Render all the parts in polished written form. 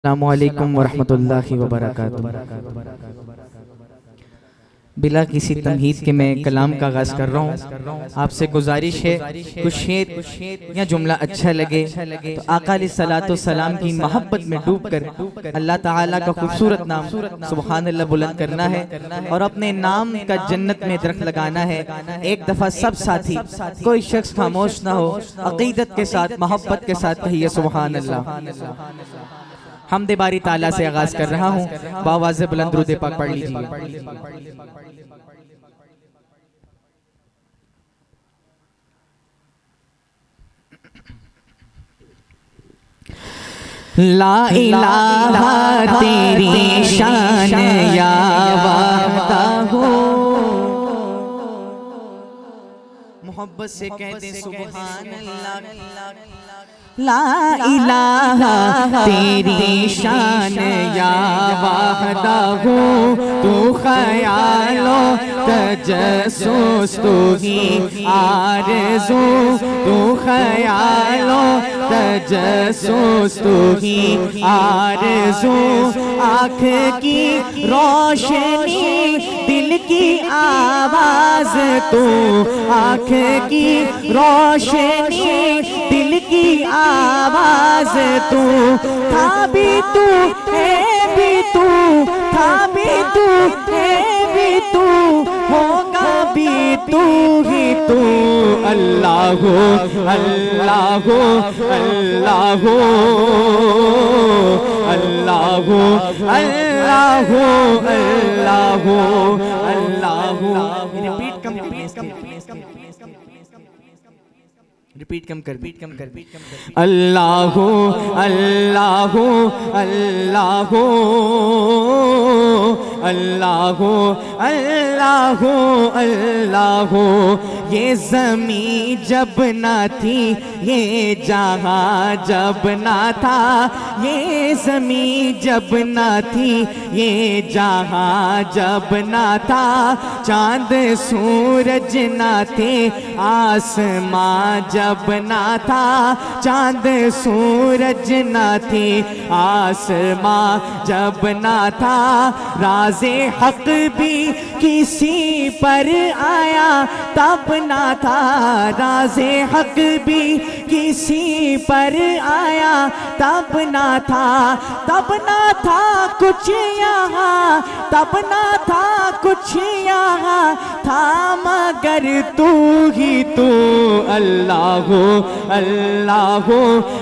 अस्सलामुअलैकुम वरहमतुल्लाहि वबरकातुहू। बिला किसी तमहीद के मैं कलाम का आगाज़ कर रहा हूँ। आपसे गुजारिश है कुछ शेर या जुमला अच्छा लगे तो आका अलैहिस्सलातु वस्सलाम की मोहब्बत में डूबकर अल्लाह ताला का खूबसूरत नाम सुभान अल्लाह बुलंद करना है और अपने नाम का जन्नत में दरख्त लगाना है। एक दफ़ा सब साथी कोई शख्स खामोश ना हो, अकीदत के साथ मोहब्बत के साथ कहिए सुभान अल्लाह। हमदे बारी ताला से आगाज कर रहा हूँ, बावाज़े बुलंद दुरूद पाक पढ़ लीजिए। ला इलाहा तेरी शान या वादा हो, मोहब्बत से कहते सुभान अल्लाह। ला इलाहा तेरी शान या वाहदा हो, तू ख्यालो तजस्सुस तू ही आरज़ू, तू ख्यालो तजस्सुस तू ही आरज़ू। आँख की रोशनी दिल की आवाज़ तू, आँख की रोशनी दिल की आवाज़ तू। था भी तू है भी तू, था भी तू है भी तू, होगा भी तू ही तू। अल्लाह हो अल्लाह हो अल्लाह हो अल्लाह हो अल्लाह हो अल्लाह हो अल्लाह हो। रिपीट कम कर अल्लाह हो अल्लाह हो अल्लाह हो अल्लाह हो अल्लाह हो अल्लाह हो। ये ज़मीं जब ना थी, ये जहां जब ना था, ये ज़मीं जब ना थी, ये जहां जब ना था। चांद सूरज ना थे, आसमां जब ना था, चांद सूरज ना थे, आसमां जब ना था। राज़े हक भी किसी पर आया तब ना था, राज़े हक भी किसी पर आया तब ना था। तब ना था कुछ यहाँ, तब ना था कुछ यहाँ, था मगर तू ही तू। अल्लाह हो अल्लाह हो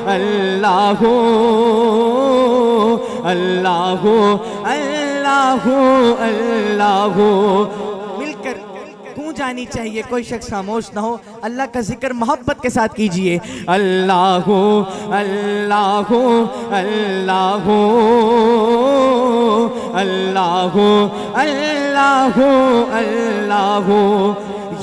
अल्लाह हो अल्लाह हो अल्लाह हो अल्लाह हो। मिलकर गूंज आनी चाहिए, कोई शख्स खामोश ना हो। अल्लाह का जिक्र मोहब्बत के साथ कीजिए। अल्लाह हो अल्लाह हो अल्लाह हो अल्लाह हो अल्लाह हो अल्लाह हो।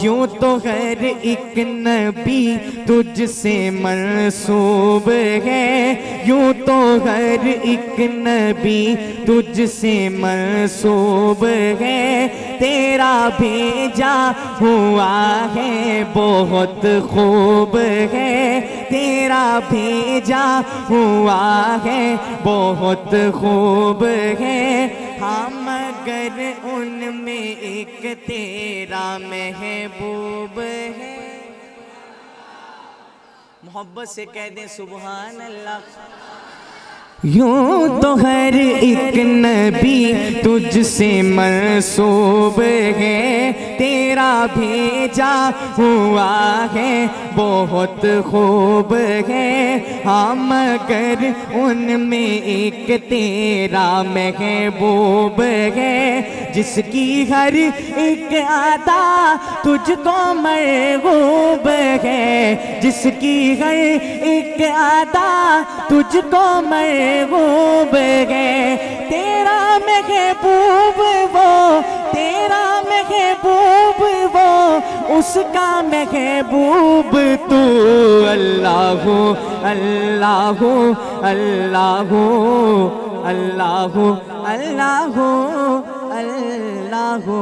यूं तो हर एक नबी तुझसे मंसूब है, यूं तो हर एक नबी तुझसे मंसूब है। तेरा भेजा हुआ है बहुत खूब है, तेरा भेजा हुआ है बहुत खूब है। हाँ मगर उनमें एक तेरा महबूब है। मोहब्बत से कह दें सुभान अल्लाह। यूं तो हर एक नबी तुझसे मंसूब है, तेरा भेजा हुआ है बहुत खूब है। हाँ मगर उनमें एक तेरा महबूब है, जिसकी हर एक अदा तुझको महबूब है, जिसकी हर एक अदा तुझको महबूब है। तेरा महबूब वो, तेरा महबूब वो, उसका महबूब तू। अल्लाह हो अल्लाह हो अल्लाह हो अल्लाह हो अल्लाह हो अल्लाह हो।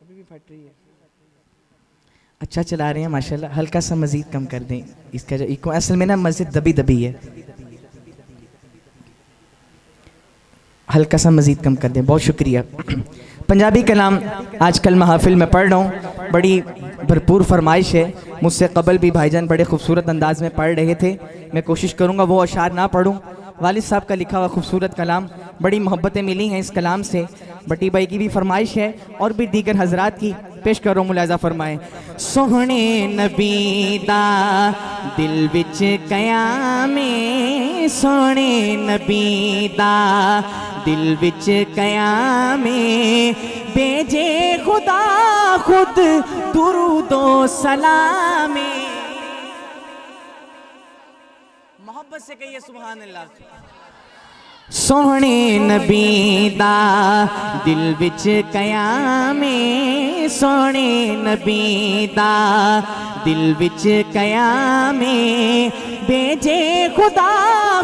अभी भी फट रही है। अच्छा चला रहे हैं माशाल्लाह, हल्का सा मज़ीद कम कर दें इसका जो इको, असल में ना मस्जिद दबी दबी है, हल्का सा मज़ीद कम कर दें, बहुत शुक्रिया। पंजाबी कलाम आजकल महफिल में पढ़ रहा हूँ, बड़ी भरपूर फरमाइश है, मुझसे कबल भी भाईजान बड़े खूबसूरत अंदाज में पढ़ रहे थे, मैं कोशिश करूँगा वो अशार ना पढ़ूँ। वालिद साहब का लिखा हुआ खूबसूरत कलाम, बड़ी मोहब्बतें मिली हैं इस कलाम से, बटी भाई की भी फरमाइश है और भी दीगर हजरात की, पेश करो मुलाजा फरमाए। सोहने नबी दा दिल विच कयामे, सोहने नबी दा दिल विच कयामे, भेजे खुदा खुद दुरूदो सलामे। मोहब्बत से कहिए सुभान अल्लाह। सोहने नबी दा दिल विच कयामे, सोहने नबी दा दिल विच कयामे, भेजे खुदा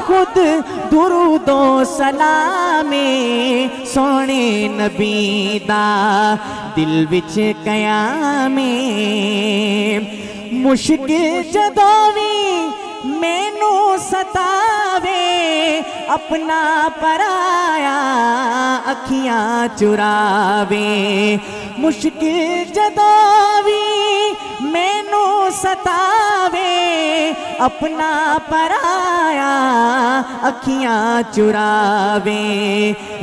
खुद दुरूदो सलामे, सोहने नबी दा दिल विच कयामे। मुश्किल जदों भी मैनू सतावे, अपना पराया अखियां चुरावे, मुश्किल जदों भी मैनू सतावे, अपना पराया अखियां चुरावे।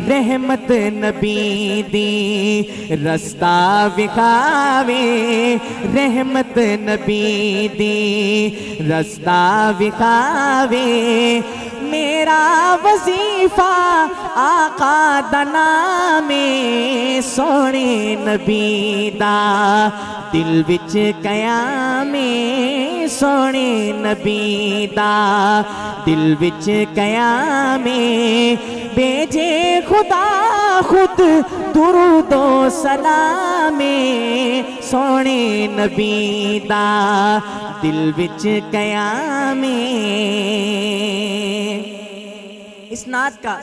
रहमत नबी दी रस्ता विखावे, रहमत नबी दी रस्ता विखावे, मेरा वजीफा आका दा नामे, सोहने नबी दा दिल विच कयामे, सोहने नबी दा दिल विच कयामे, भेजे खुदा खुद दुरूदो सलामे, सोहने नबी दा दिल विच कयामे। इस नात का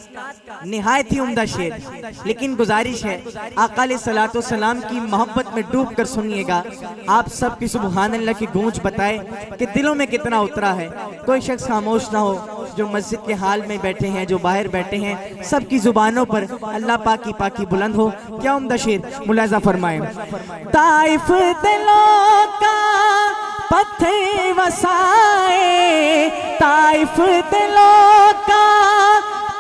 निहायत ही उम्दा शेर, लेकिन गुजारिश है आका अलैहिस्सलातु वस्सलाम की मोहब्बत में डूब कर सुनिएगा। आप सब की सुभान अल्लाह की गूंज बताए कि दिलों में कितना उतरा है। कोई शख्स खामोश ना हो, जो मस्जिद के हाल में बैठे हैं, जो बाहर बैठे हैं, सब की जुबानों पर अल्लाह पाक की पाकी बुलंद हो। क्या उम्दा शेर, मुलाजा फरमाए। ताइफ दिलों का पत्थर वसाए, ताइफ दिलों का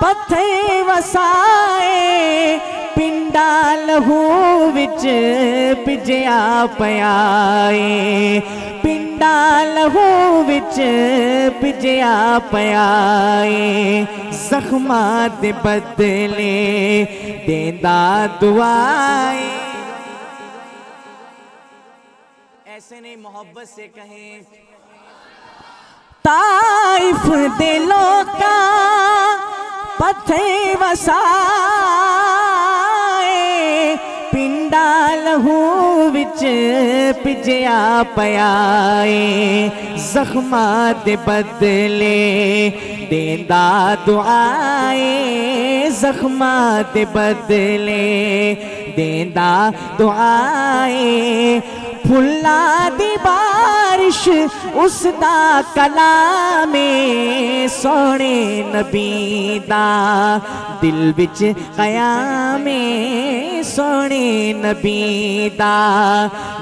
पत्थर वसाए, पिंडा लहू विच पिजया पयाए, पिंडा लहू विच पिजया पयाए, जख्मा दे बदले देंदा दुआए। ऐसे नहीं, मोहब्बत से कहें। ताइफ दिलों का पत्थर वसाए, पिंडा लहू विच पिजया पयाए, जख्मा दे बदले देंदा दुआए, जख्मा दे बदले देंदा दुआए। फुल्ला दी बारिश उसदा कलामे, सोहने नबी दा दिल विच कयामे, सोहने नबी दा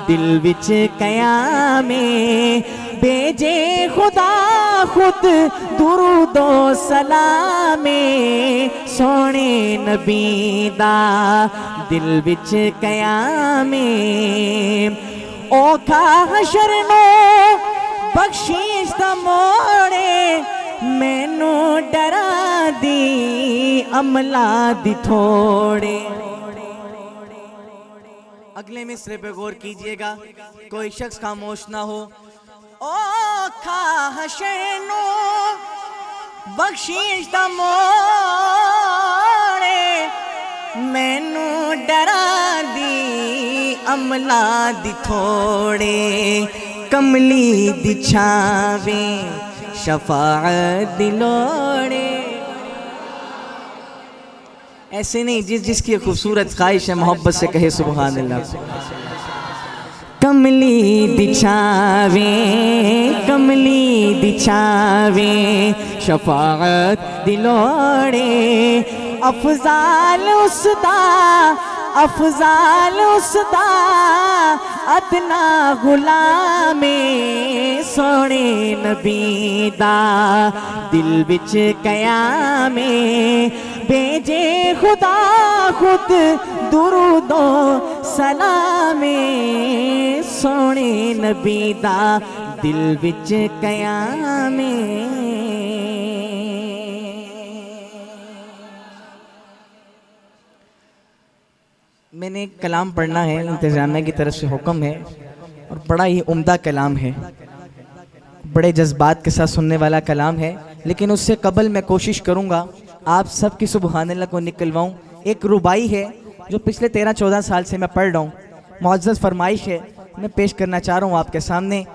दिल विच कयामे, भेजे खुदा खुद दुरूदो सलामे, सोहने नबी दा दिल विच कयामे। औखा हशर नो बख्शीश दा मोड़े, मैनू डरा दी अमला दी थोड़े। अगले मिसरे पे गौर कीजिएगा, कोई शख्स खामोश ना हो। औखा हशर नो बख्शीश दा मोड़े, मैनू डरा दी अमला दी थोड़े, कमली दी छावे शफाअत दी लोड़े। ऐसे नहीं, जिसकी खूबसूरत ख्वाहिश है मोहब्बत से कहे सुभान अल्लाह। कमली दिछावे, कमली दिछावे, शफाअत दिलोड़े, अफजाल उसदा, अफजाल उसदा, अदना गुलामे, सोने नबी दा, दिल विच कयामे, भेजे खुदा खुद दुरूदो सलामे, सोने नबी दा, दिल विच कयामे। मैंने एक कलाम पढ़ना है, इंतजामिया की तरफ से हुक्म है, और बड़ा ही उम्दा कलाम है, बड़े जज्बात के साथ सुनने वाला कलाम है। लेकिन उससे कबल मैं कोशिश करूँगा आप सब की सुबहान अल्लाह को निकलवाऊँ। एक रुबाई है जो पिछले 13-14 साल से मैं पढ़ रहा हूँ, मुअज़्ज़ज़ फरमाइश है, मैं पेश करना चाह रहा हूँ आपके सामने।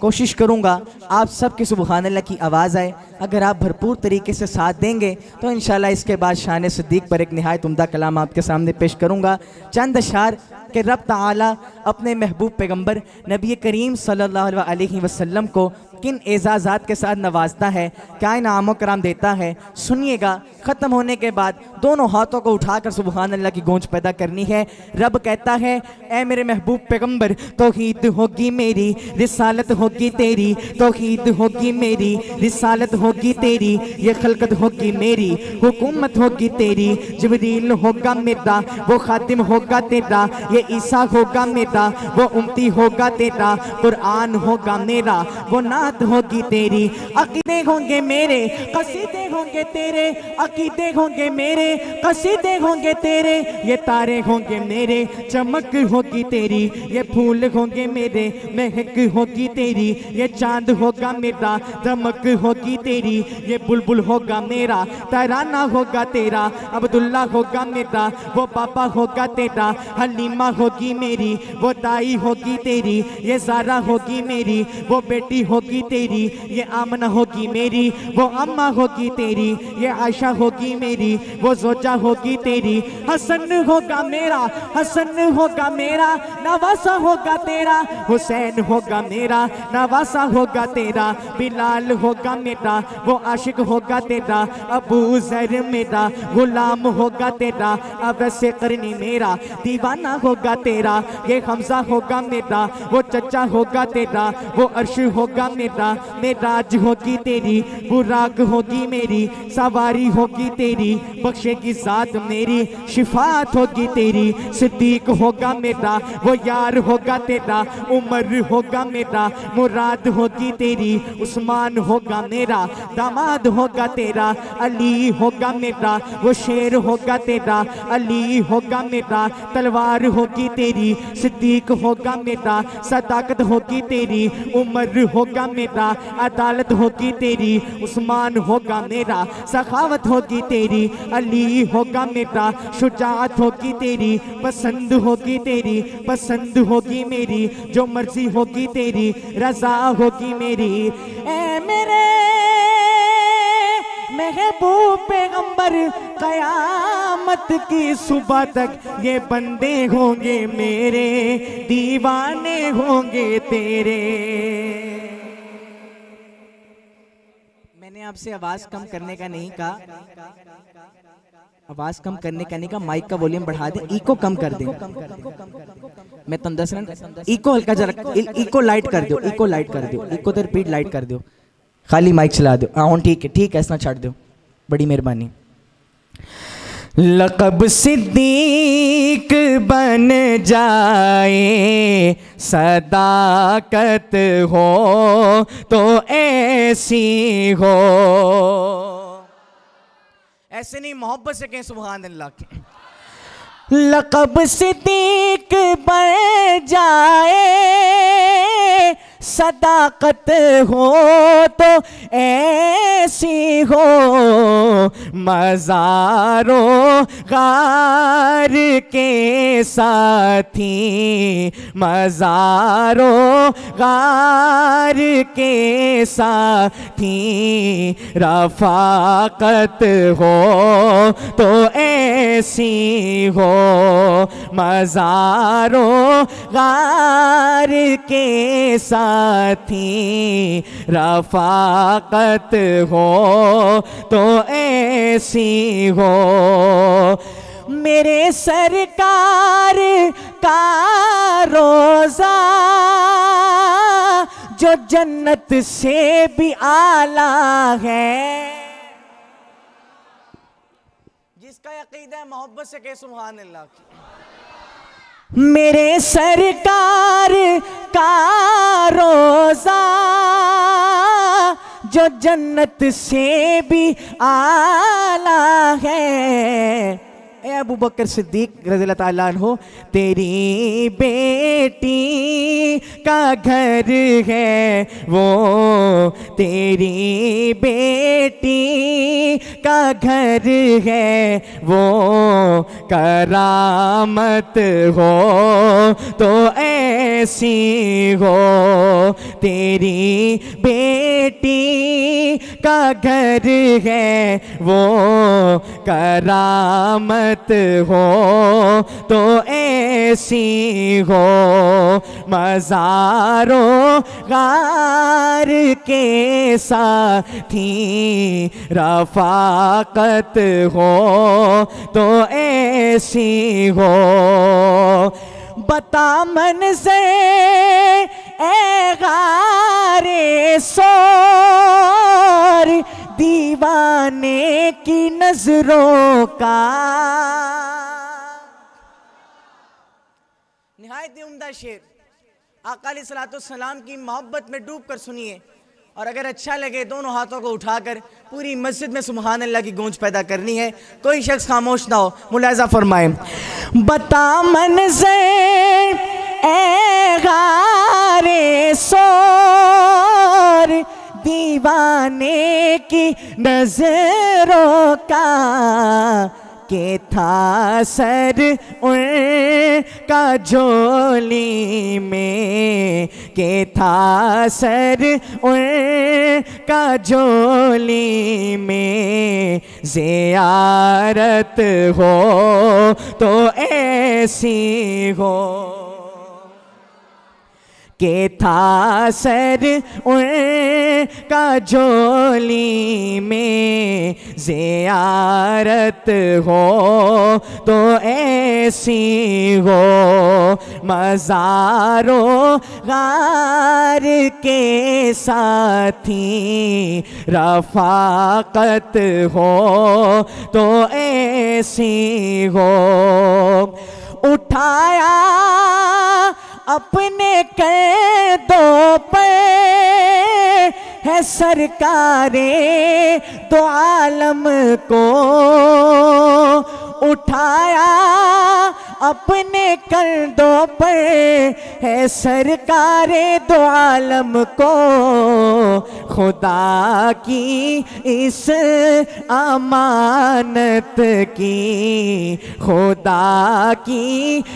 कोशिश करूँगा आप सब की सुबहान अल्लाह की आवाज़ आए। अगर आप भरपूर तरीके से साथ देंगे तो इंशाल्लाह इसके बाद शान सिद्दीक़ पर एक निहायत उम्दा कलाम आपके सामने पेश करूँगा। चंद अशार कि रब ताला अपने महबूब पैगम्बर नबी करीम सल्लल्लाहु अलैहि वसल्लम को किन एजाज़ात के साथ नवाजता है, क्या इनाम व कराम देता है, सुनिएगा। ख़त्म होने के बाद दोनों हाथों को उठाकर सुबहान अल्लाह की गूंज पैदा करनी है। रब कहता है, ऐ मेरे महबूब पैगम्बर, तौहीद होगी मेरी, रिसालत होगी तेरी, तौहीद होगी मेरी, रिसालत होगी तेरी, ये खलकत होगी मेरी, हुकूमत होगी तेरी, जिब्रील होगा मेरा, वो खातिम होगा तेरा, ये ईसा होगा मेरा, वो उम्मती होगा तेरा, कुरान होगा मेरा, वो नात होगी तेरी, अकीदे होंगे मेरे, कसीदे होंगे तेरे, अकीदे होंगे मेरे, कसीदे होंगे तेरे, ये तारे होंगे मेरे, चमक होगी तेरी, ये फूल होंगे मेरे, महक होगी तेरी, ये चांद होगा मेरा, दमक होगी तेरी, ये बुलबुल होगा मेरा, तराना होगा तेरा, अब्दुल्ला होगा मेरा, वो पापा होगा तेरा, हलीमा होगी मेरी, वो ताई होगी तेरी, ये ज़ारा होगी मेरी, वो बेटी होगी तेरी, ये आमना होगी मेरी, वो अम्मा होगी तेरी, ये आयशा होगी मेरी, वो जोजा होगी तेरी, हसन होगा मेरा, हसन होगा मेरा, नवासा होगा तेरा, हुसैन होगा मेरा, नवासा होगा तेरा, बिलाल होगा मेरा, वो आशिक होगा तेरा, अबू ज़र मेरा, गुलाम होगा तेरा, अवैसे करनी मेरा, दीवाना होगा तेरा, ये हमजा होगा मेरा, वो चचा होगा तेरा, वो अर्श होगा मेरा, मेराज होगी तेरी, बुराक होगी मेरी, सवारी होगी तेरी, बख्शे की ज़ात मेरी, शिफात होगी तेरी, सिद्दीक होगा मेरा, वो यार होगा तेरा, उमर होगा मेरा, मुराद होगी तेरी, उस्मान होगा मेरा, दामाद होगा तेरा, अली होगा मेरा, वो शेर होगा तेरा, अली होगा मेरा, तलवार होगी तेरी, सिद्दीक होगा मेरा, सदाकत होगी तेरी, उमर होगा मेरा, अदालत होगी तेरी, उस्मान होगा मेरा, सखावत होगी तेरी, अली होगा मेरा, शुजाअत होगी तेरी, पसंद होगी तेरी, पसंद होगी मेरी, जो मर्जी होगी तेरी, रजा होगी मेरी। ऐ मेरे महबूब पैगंबर, कयामत की सुबह तक ये बंदे होंगे मेरे, दीवाने होंगे तेरे। मैंने आपसे आवाज कम करने का नहीं कहा, आवाज कम करने का नहीं कहा, माइक का वॉल्यूम बढ़ा दे, इको कम कर दे। मैं तुम 10 मिनट इको हल्का जरा, इको लाइट कर दो, इको लाइट कर दो, इको तो रिपीट लाइट कर दो, खाली माइक चला दो। हाँ ठीक है, ठीक है, ऐसा छाड़ दो, बड़ी मेहरबानी। लक़ब सिद्दीक बन जाए, सदाकत हो तो ऐसी हो, ऐसे नहीं, मोहब्बत से कहें सुभान अल्लाह के। लक़ब सिद्दीक बन जाए, सदाकत हो तो ऐसी हो, मज़ारों गार के साथी, मज़ारों गार के साथी, रफ़ाकत हो तो ऐसी हो, मज़ारों गार के साथी, रफ़ाकत हो तो ऐसी हो। मेरे सरकार का रोज़ा जो जन्नत से भी आला है, जिसका अकीदा है मोहब्बत से कहे सुभान अल्लाह। मेरे सरकार का रोज़ा जो जन्नत से भी आला है। ए अबू बकर सिद्दीक रज़ियल्लाहु ताला अन्हु, तेरी बेटी का घर है वो, तेरी बेटी का घर है वो, करामत हो तो ऐसी हो, तेरी बेटी का घर है वो, करामत हो तो ऐसी हो, मज़ारों गार के साथी, रफ़ाकत हो तो ऐसी हो। बता मन से ए गारे सोर, दीवाने की नजरों का। निहायत उम्दा शेर, आका अलैहिस्सलातु वस्सलाम की मोहब्बत में डूब कर सुनिए, और अगर अच्छा लगे दोनों हाथों को उठाकर पूरी मस्जिद में सुभान अल्लाह की गूंज पैदा करनी है। कोई शख्स खामोश ना हो, मुलाहिज़ा फरमाए। बता मन से ए गारे सोर, दीवाने की नजरों का, के था सर उनका झोली में, के था सर उनका झोली में, ज़ियारत हो तो ऐसी हो, के था सर उनका झोली में, ज़ियारत हो तो ऐसी हो, मज़ारों गार के साथी, रफ़ाकत हो तो ऐसी हो। उठाया अपने कंधों पे है सरकारे दो आलम को, उठाया अपने कंधों पर है सरकारे दो आलम को, खुदा की इस अमानत की, खुदा की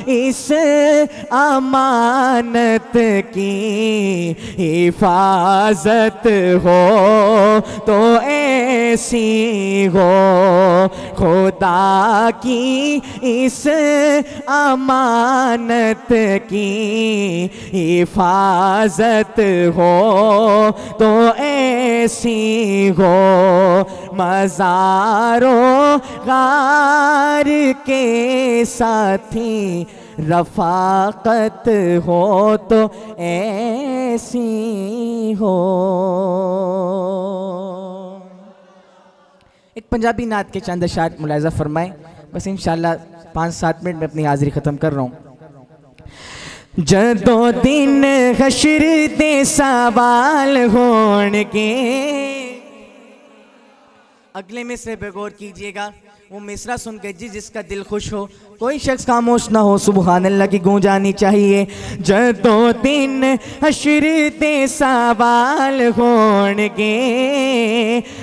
इस अमानत की हिफाजत हो तो ऐसी हो, खुदा की इस अमानत की हिफाजत हो तो ऐसी हो, मज़ारों गार के साथी, रफ़ाकत हो तो ऐसी हो। एक पंजाबी नात के चंद अशार मुलाहिज़ा फरमाएं, बस इंशाअल्लाह 5-7 मिनट में अपनी हाज़िरी ख़त्म कर रहा हूँ। जदों दिन हशर दे सवाल होणगे, अगले में से पे गौर कीजिएगा, वो मिसरा सुन के जिसका दिल खुश हो, कोई शख्स खामोश ना हो, सुबहान अल्लाह की गूंज आनी चाहिए। जदों दिन हशर दे सवाल होणगे,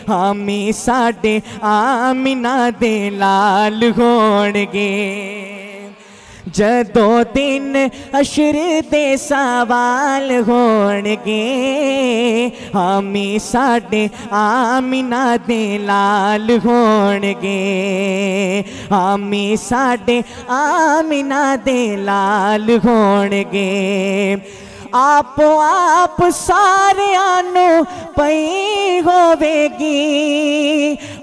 हामी साडे आमिना दे लाल होणगे। जदों दिन हशर दे सवाल होणगे, हामी साडे आमिना दे लाल होणगे, हामी साडे आमिना दे लाल होणगे। आपो आप सारियां नू पई होवेगी,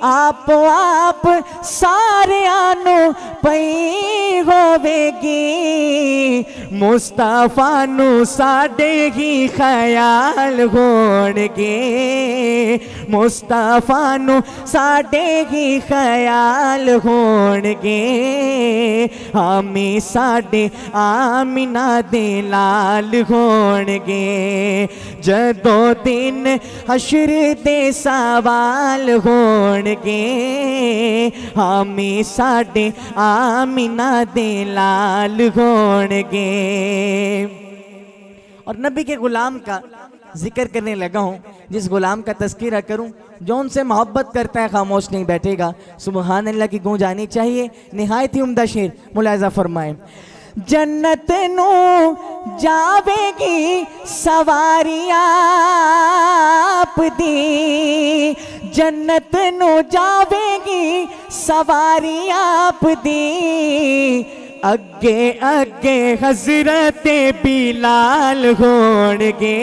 आपो आप सारियां नू पई होवेगी। मुस्तफा नू साडे ही ख्याल होणगे, मुस्तफा नू साडे ही ख्याल होणगे। हामी साडे आमिना दे लाल होणगे। जदों दिन हशर दे सवाल होणगे, हामी साडे आमिना दे लाल होणगे। और नबी के गुलाम का जिक्र करने लगा हूँ, जिस गुलाम का तज़किरा करूँ जो उनसे मोहब्बत करता है खामोश नहीं बैठेगा। सुबहान अल्लाह की गूंज आनी चाहिए। निहायत ही उम्दा शेर मुलाहिज़ा फरमाएं। जन्नत नू जावेगी सवारियां आप दी, जन्नत नू जावेगी सवारियां आप दी। अगे अगे हजरत बिलाल होणगे,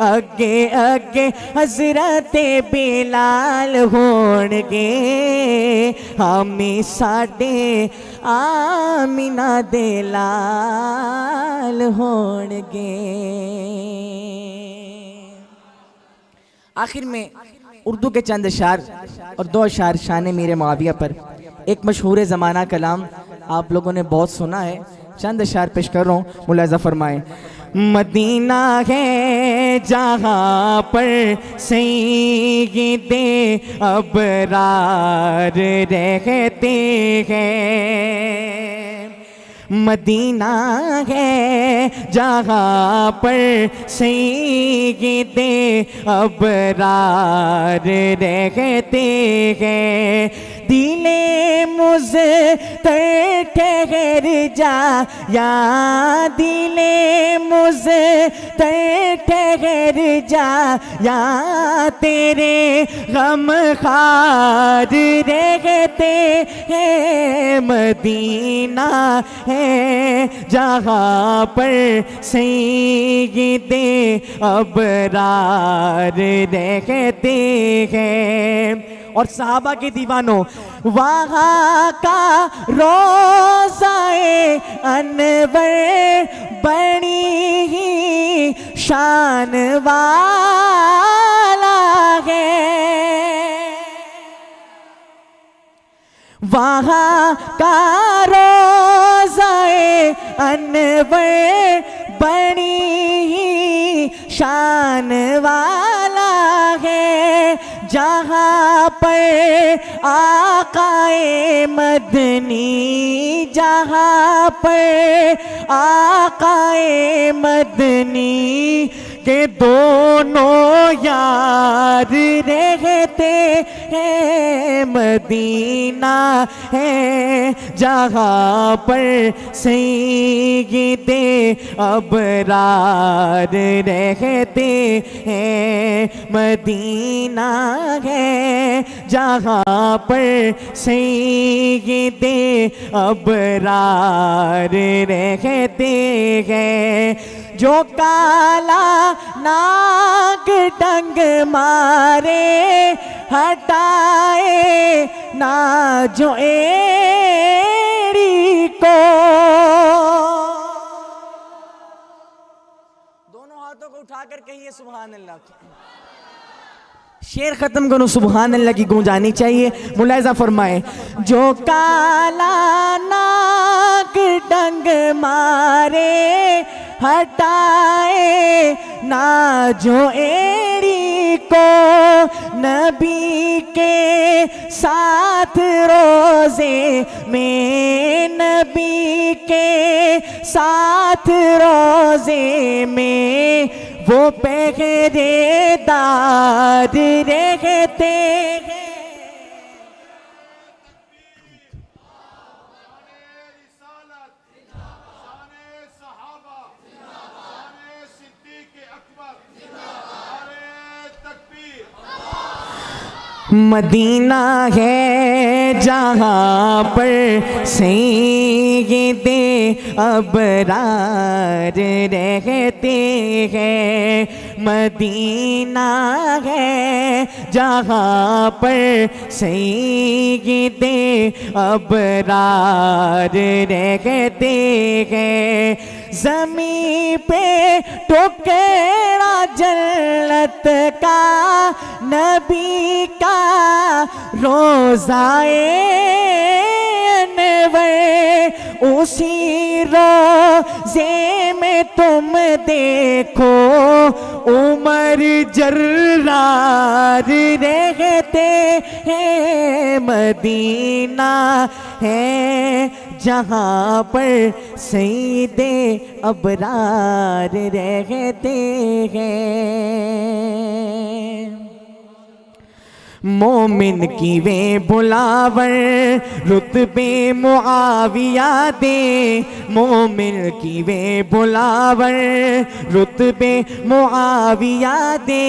अगे अगे हजरत बिलाल होणगे। हामी साडे आमिना दे लाल होणगे। आखिर में उर्दू के चंद अशार और दो अशार शान मीर मुआविया पर। एक मशहूर ज़माना कलाम आप लोगों ने बहुत सुना है, चंद अशार पेश कर रहा हूँ, मुलाहिज़ा फरमाएं। मदीना है जहाँ पर सैयदे अबरार रहते हैं, मदीना है जहाँ पर सैयदे अबरार रहते हैं। दिले मुझे ठहर जा या दिले मुझे ठहर जा या तेरे गम खार रहते हैं। मदीना है जहाँ पर सैयदे अबरार रहते हैं। और सहाबा के दीवानों, वहाँ का रोज़ाए अनवर बड़ी ही शान वाला है, वहाँ का रोज़ाए अनवर बड़ी ही शान वाला है। जहाँ पर आकाए मदनी, जहाँ पर आकाए मदनी के दोनों यार रहते हैं। मदीना है जहाँ पर सैयदे अबरार रहते हैं। मदीना है जहाँ पर सैयदे अबरार रहते हैं। जो काला नाक डंग मारे हटाए ना जो एड़ी को, दोनों हाथों को उठाकर कहिए सुभान अल्लाह। शेर खत्म करो, सुभान अल्लाह की गूंज आनी चाहिए। मुलाहिज़ा फरमाए। जो काला नाक डंग मारे हटाए ना जो एड़ी को, नबी के साथ रोजे में, नबी के साथ रोजे में वो पहरेदार रहते हैं। मदीना है जहाँ पर सैयदे अबरार रहते हैं, मदीना है जहाँ पर सैयदे अबरार रहते हैं। ज़मीं पे टुकड़ा जन्नत का नबी का रोज़ाए अनवर, उसी रोज़े में तुम देखो उमर जर्रार रहते हैं। मदीना है जहाँ पर सईदे अबरार रहते हैं। मोमिन की वे बुलावर रुतबे मुआविया दे, मोमिन की वे बुलावर रुतबे मुआविया दे,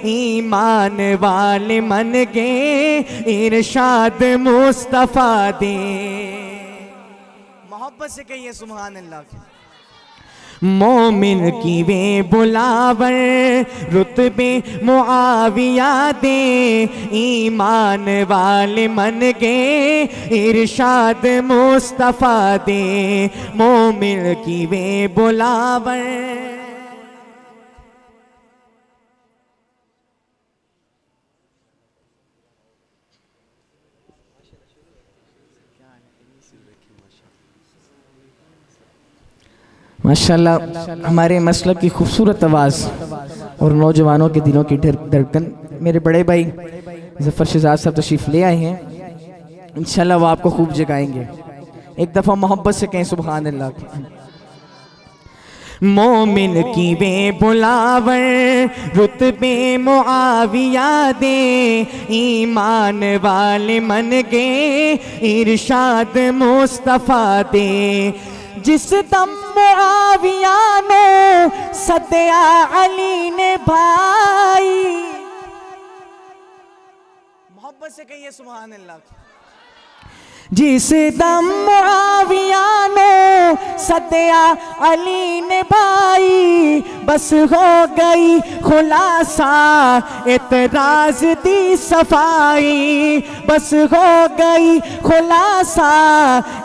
ईमान वाले मन गए इरशाद मुस्तफ़ा दे। मोहब्बत से कहिए सुभान अल्लाह। मोमिन की वे बुलावर रुतबे मुआविया दे, ईमान वाले मन गए इरशाद मुस्तफ़ा दे। मोमिन की वे बुलावर माशाल्लाह हमारे मसलक की खूबसूरत आवाज़ और नौजवानों के दिलों की धड़कन मेरे बड़े भाई ज़फ़र शहज़ाद साहब तशरीफ़ ले आए हैं। इंशाल्लाह वो आपको खूब जगाएंगे। एक दफ़ा मोहब्बत से कहें सुभान अल्लाह। मोमिन की वे बुलावर रुतबे मुआविया दे, ईमान वाले मन गए इरशाद मुस्तफ़ा दे। जिस दम मुआविया ने सदया अली ने भाई, मोहब्बत से कहिए सुभान अल्लाह। जिस दम मुआविया ने सदया अली ने भाई, बस हो गई खुलासा एतराज दी सफाई, बस हो गई खुलासा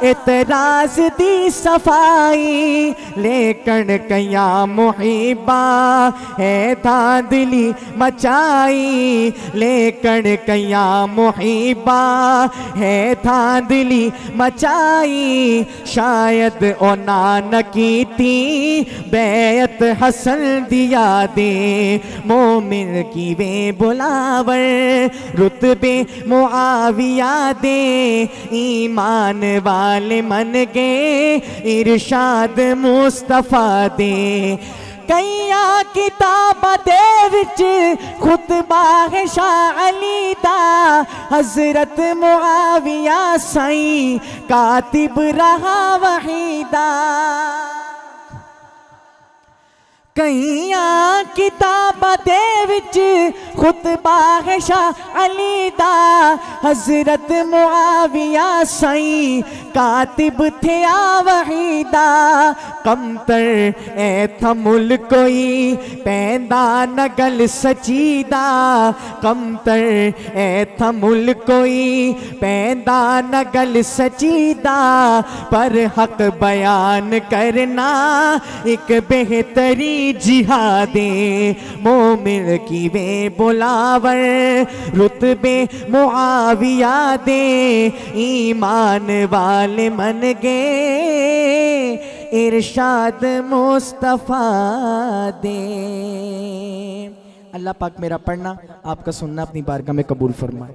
एतराज दी सफाई। लेकिन कया मुहिबा है धांधली मचाई, लेकिन कया मुहिबा है धांधली मचाई। शायद ओ नानकी थी बैत हसन दिया दे, मोमिन की वे बुलावर रुतबे मुआविया दे, ईमान वाले मन गए इरशाद मुस्तफ़ा दे। कईया किताबां दे विच खुतबा है शाह अली दा, हजरत मुआविया साईं कातिब रहा वहीदा। कईया किताबां दे विच खुतबा है शाह अली दा, हजरत मुआविया साईं कातिब थे वहीदा। कमतर ए थमुल कोई पैंदा नगल सचीदा, कमतर ए थमुल कोई पैंदा नगल सचीदा। पर हक बयान करना एक बेहतरी जिहादे, मोमिन की वे बुलावर रुतबे मुआविया दे, ईमान वाले मन गए इरशाद मुस्तफ़ा दे। अल्लाह पाक मेरा पढ़ना आपका सुनना अपनी बारगाह में कबूल फरमाए।